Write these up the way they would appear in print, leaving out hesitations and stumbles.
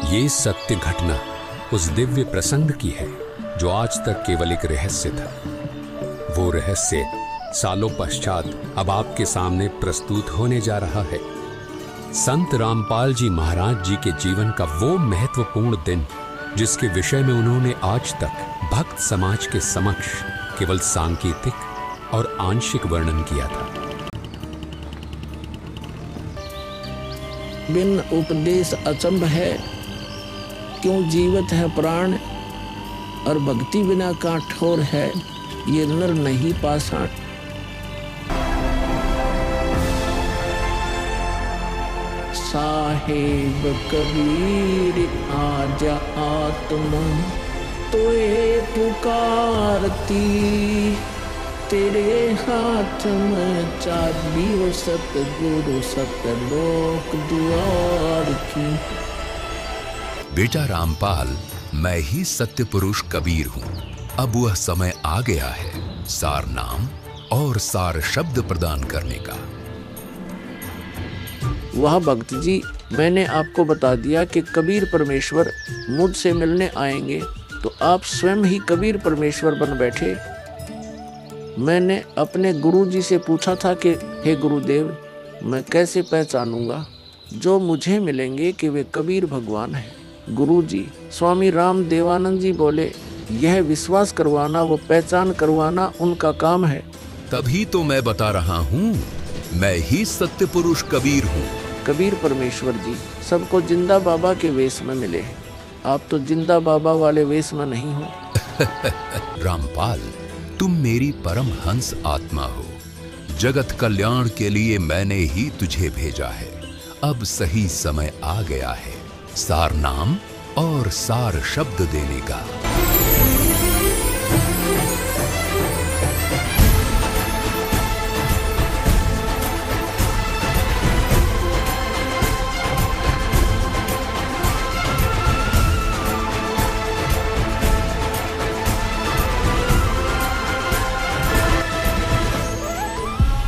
ये सत्य घटना उस दिव्य प्रसंग की है जो आज तक केवल एक रहस्य था। वो रहस्य सालों पश्चात अब आपके सामने प्रस्तुत होने जा रहा है। संत रामपाल जी महाराज जी के जीवन का वो महत्वपूर्ण दिन जिसके विषय में उन्होंने आज तक भक्त समाज के समक्ष केवल सांकेतिक और आंशिक वर्णन किया था। बिन उपदेश अचंभ है, क्यों जीवित है प्राण, और भक्ति बिना काठोर है, ये नर नहीं पाषाण। साहेब कबीर आजा आत्मा तोए पुकारती, तेरे हाथ में चाबी हो सतगुरु सतलोक द्वार की। बेटा रामपाल, मैं ही सत्य पुरुष कबीर हूँ। अब वह समय आ गया है सार नाम और सार शब्द प्रदान करने का। वह भक्त जी, मैंने आपको बता दिया कि कबीर परमेश्वर मुझसे मिलने आएंगे, तो आप स्वयं ही कबीर परमेश्वर बन बैठे। मैंने अपने गुरु जी से पूछा था कि हे गुरुदेव, मैं कैसे पहचानूंगा जो मुझे मिलेंगे कि वे कबीर भगवान हैं। गुरु जी स्वामी राम देवानंद जी बोले, यह विश्वास करवाना, वो पहचान करवाना उनका काम है। तभी तो मैं बता रहा हूँ, मैं ही सत्य पुरुष कबीर हूँ। कबीर परमेश्वर जी सबको जिंदा बाबा के वेश में मिले, आप तो जिंदा बाबा वाले वेश में नहीं हो। रामपाल, तुम मेरी परम हंस आत्मा हो। जगत कल्याण के लिए मैंने ही तुझे भेजा है। अब सही समय आ गया है सार नाम और सार शब्द देने का।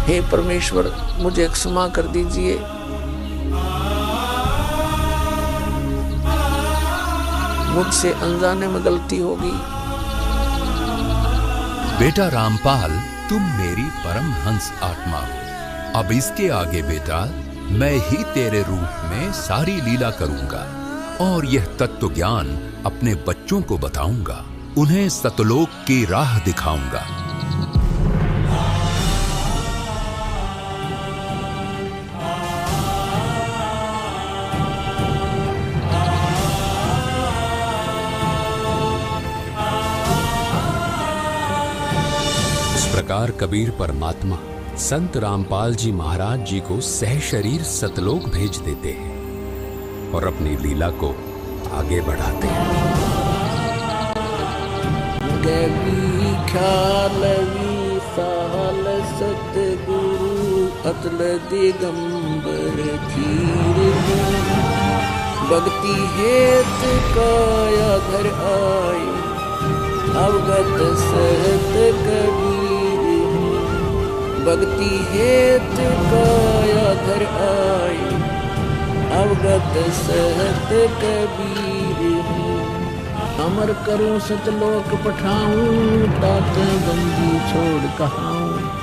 हे परमेश्वर, मुझे क्षमा कर दीजिए। मुझसे अनजाने में गलती होगी। बेटा रामपाल, तुम मेरी परम हंस आत्मा हो। अब इसके आगे बेटा, मैं ही तेरे रूप में सारी लीला करूंगा और यह तत्व ज्ञान अपने बच्चों को बताऊंगा, उन्हें सतलोक की राह दिखाऊंगा। प्रकार कबीर परमात्मा संत रामपाल जी महाराज जी को सह शरीर सतलोक भेज देते हैं और अपनी लीला को आगे बढ़ाते हैं। गवी ख्यालवी साल सतगुरु अतल दिगंबर धीर, भक्ति हेत काया धर आए, अवगत सहत कबीर। भक्ति हेत काया धर आए, अवगत सहत कबीर। अमर करूं सतलोक पठाऊं, तात बंदी छोड़ कहाऊं।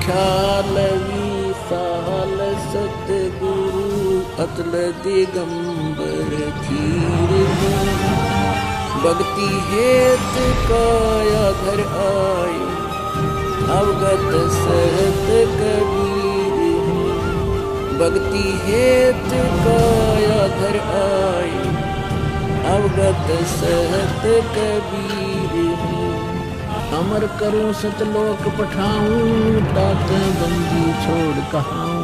ख्यालवी साल सतगुरु अतल दिगंबर धीर, भक्ति हेत काया धर आए, अवगत सहत कबीर। भक्ति हेत काया धर आए, अवगत सहत कबीर। अमर करूं सतलोक पठाऊं, तात बंदी छोड़ कहाऊं।